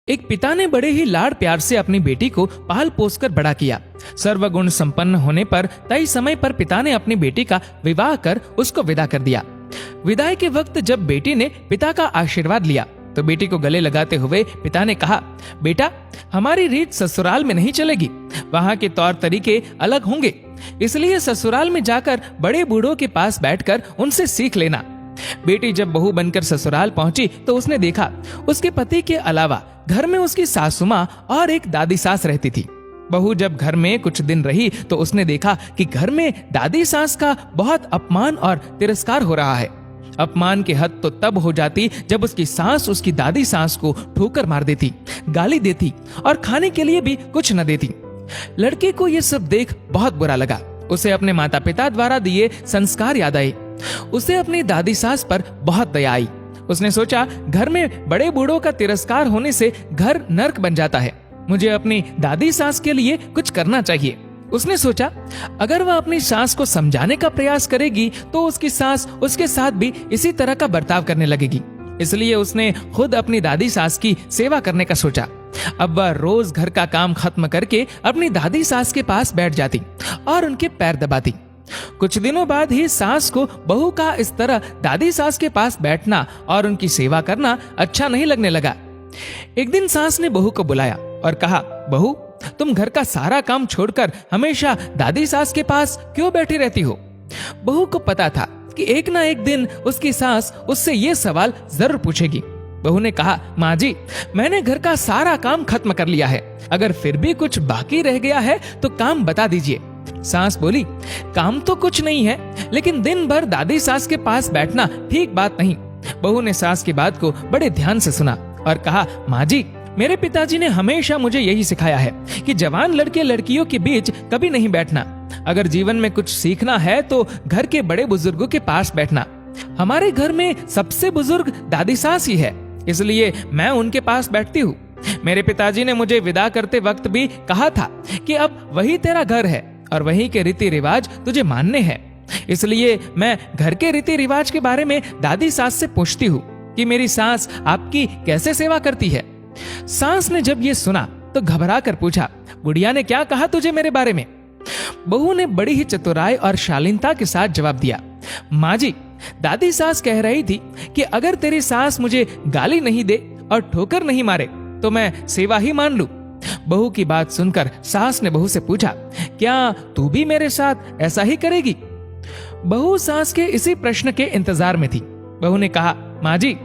एक पिता ने बड़े ही लाड़ प्यार से अपनी बेटी को पाल पोस कर बड़ा किया। सर्वगुण संपन्न होने पर तय समय पर पिता ने अपनी बेटी का विवाह कर उसको विदा कर दिया। विदाई के वक्त जब बेटी ने पिता का आशीर्वाद लिया तो बेटी को गले लगाते हुए पिता ने कहा, बेटा, हमारी रीत ससुराल में नहीं चलेगी, वहाँ के तौर तरीके अलग होंगे, इसलिए ससुराल में जाकर बड़े बूढ़ों के पास बैठकर उनसे सीख लेना। बेटी जब बहू बनकर ससुराल पहुंची तो उसने देखा उसके पति के अलावा घर में उसकी सासू माँ और एक दादी सास रहती थी। बहू जब घर में कुछ दिन रही तो उसने देखा कि घर में दादी सास का बहुत अपमान और तिरस्कार हो रहा है। अपमान की हद तो तब हो जाती जब उसकी सास उसकी दादी सास को ठोकर मार देती, गाली देती और खाने के लिए भी कुछ न देती। लड़के को यह सब देख बहुत बुरा लगा। उसे अपने माता पिता द्वारा दिए संस्कार याद आए। उसे अपनी दादी सास पर बहुत दया आई। उसने सोचा, घर में बड़े बूढ़ों का तिरस्कार होने से घर नर्क बन जाता है, मुझे अपनी दादी सास के लिए कुछ करना चाहिए। उसने सोचा, अगर वह अपनी सास को समझाने का प्रयास करेगी तो उसकी सास उसके साथ भी इसी तरह का बर्ताव करने लगेगी। इसलिए उसने खुद अपनी दादी सास की सेवा करने का सोचा। अब वह रोज घर का काम खत्म करके अपनी दादी सास के पास बैठ जाती और उनके पैर दबाती। कुछ दिनों बाद ही सास को बहू का इस तरह दादी सास के पास बैठना और उनकी सेवा करना अच्छा नहीं लगने लगा। एक दिन सास ने बहू को बुलाया और कहा, बहू, तुम घर का सारा काम छोड़कर हमेशा दादी सास के पास क्यों बैठी रहती हो? बहू को पता था कि एक ना एक दिन उसकी सास उससे ये सवाल जरूर पूछेगी। बहू ने कहा, माँ जी, मैंने घर का सारा काम खत्म कर लिया है, अगर फिर भी कुछ बाकी रह गया है तो काम बता दीजिए। सास बोली, काम तो कुछ नहीं है, लेकिन दिन भर दादी सास के पास बैठना ठीक बात नहीं। बहू ने सास की बात को बड़े ध्यान से सुना और कहा, माँ जी, मेरे पिताजी ने हमेशा मुझे यही सिखाया है कि जवान लड़के लड़कियों के बीच कभी नहीं बैठना। अगर जीवन में कुछ सीखना है तो घर के बड़े बुजुर्गों के पास बैठना। हमारे घर में सबसे बुजुर्ग दादी सास ही है, इसलिए मैं उनके पास बैठती हूँ। मेरे पिताजी ने मुझे विदा करते वक्त भी कहा था कि अब वही तेरा घर है और वही के रीति रिवाज तुझे मानने हैं। इसलिए मैं घर के रीति रिवाज के बारे में दादी सास से पूछती हूँ कि मेरी सास आपकी कैसे सेवा करती है। सास ने जब ये सुना तो घबरा कर पूछा, बुढ़िया ने क्या कहा तुझे मेरे बारे में? बहू ने बड़ी ही चतुराई और शालीनता के साथ जवाब दिया, माँ जी, दादी सास कह रही थी कि अगर तेरी सास मुझे गाली नहीं दे और ठोकर नहीं मारे तो मैं सेवा ही मान लूं। बहू की बात सुनकर सास ने बहू से पूछा, क्या तू भी मेरे साथ ऐसा ही करेगी? बहू सास के इसी प्रश्न के इंतजार में थी। बहू ने कहा, माँ जी,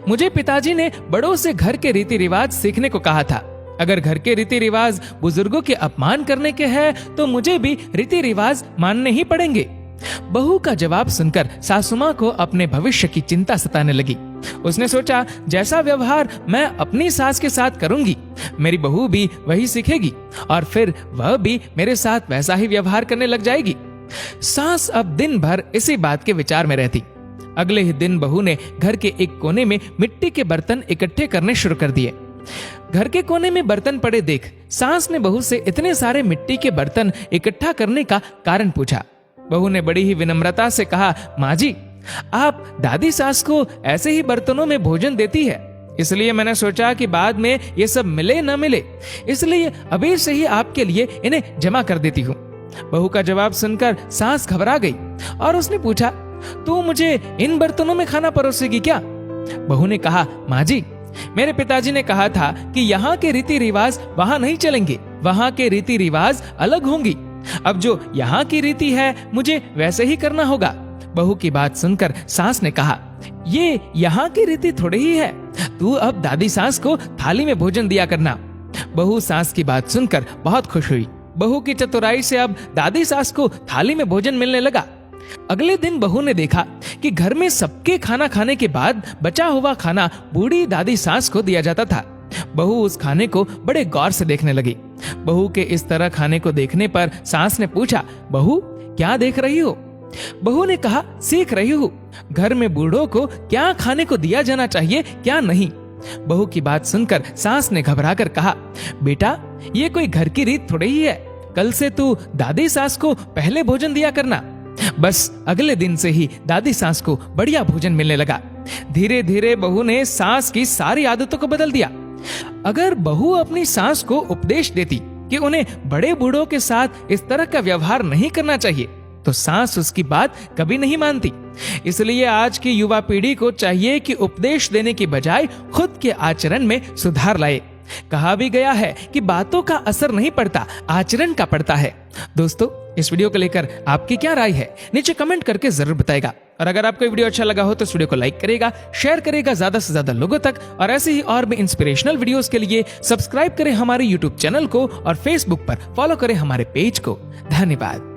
मुझे पिताजी ने बड़ों से घर के रीति रिवाज सीखने को कहा था। अगर घर के रीति रिवाज बुजुर्गों के अपमान करने के हैं तो मुझे भी रीति रिवाज मानने ही पड़ेंगे। बहू का जवाब सुनकर सासुमां को अपने भविष्य की चिंता सताने लगी। उसने सोचा, जैसा व्यवहार मैं अपनी सास के साथ करूंगी, मेरी बहू भी वही सीखेगी और फिर वह भी मेरे साथ वैसा ही व्यवहार करने लग जाएगी। सास अब दिन भर इसी बात के विचार में रहती। अगले ही दिन बहू ने घर के एक कोने में मिट्टी के बर्तन इकट्ठे करने शुरू कर दिए। घर के कोने में बर्तन पड़े देख सास ने बहू से इतने सारे मिट्टी के बर्तन इकट्ठा करने का कारण पूछा। बहू ने बड़ी ही विनम्रता से कहा, माँ जी, आप दादी सास को ऐसे ही बर्तनों में भोजन देती है, इसलिए मैंने सोचा कि बाद में ये सब मिले न मिले, इसलिए अभी से ही आपके लिए इन्हें जमा कर देती हूँ। बहू का जवाब सुनकर सास घबरा गई और उसने पूछा, तू मुझे इन बर्तनों में खाना परोसेगी क्या? बहू ने कहा, माँ जी, मेरे पिताजी ने कहा था कि यहाँ के रीति रिवाज वहाँ नहीं चलेंगे, वहाँ के रीति रिवाज अलग होंगी। अब जो यहाँ की रीति है मुझे वैसे ही करना होगा। बहू की बात सुनकर सास ने कहा, ये यहाँ की रीति थोड़ी ही है, तू अब दादी सास को थाली में भोजन दिया करना। बहू सास की बात सुनकर बहुत खुश हुई। बहू की चतुराई से अब दादी सास को थाली में भोजन मिलने लगा। अगले दिन बहू ने देखा कि घर में सबके खाना खाने के बाद बचा हुआ खाना बूढ़ी दादी सास को दिया जाता था। बहू उस खाने को बड़े गौर से देखने लगी। बहू के इस तरह खाने को देखने पर सास ने पूछा, बहू, क्या देख रही हो? बहू ने कहा, सीख रही हूँ घर में बूढ़ों को क्या खाने को दिया जाना चाहिए क्या नहीं। बहू की बात सुनकर सास ने घबराकर कहा, बेटा, ये कोई घर की रीत थोड़ी ही है, कल से तू दादी सास को पहले भोजन दिया करना। बस अगले दिन से ही दादी सास को बढ़िया भोजन मिलने लगा। धीरे धीरे बहू ने सास की सारी आदतों को बदल दिया। अगर बहू अपनी सास को उपदेश देती कि उन्हें बड़े बूढ़ों के साथ इस तरह का व्यवहार नहीं करना चाहिए, तो सास उसकी बात कभी नहीं मानती। इसलिए आज की युवा पीढ़ी को चाहिए कि उपदेश देने की बजाय खुद के आचरण में सुधार लाए। कहा भी गया है कि बातों का असर नहीं पड़ता, आचरण का पड़ता है। दोस्तों, इस वीडियो को लेकर आपकी क्या राय है, नीचे कमेंट करके जरूर बताएगा। और अगर आपको वीडियो अच्छा लगा हो तो इस वीडियो को लाइक करेगा, शेयर करेगा ज्यादा से ज्यादा लोगों तक। और ऐसे ही और भी इंस्पिरेशनल वीडियोस के लिए सब्सक्राइब करें हमारे यूट्यूब चैनल को और फेसबुक पर फॉलो करें हमारे पेज को। धन्यवाद।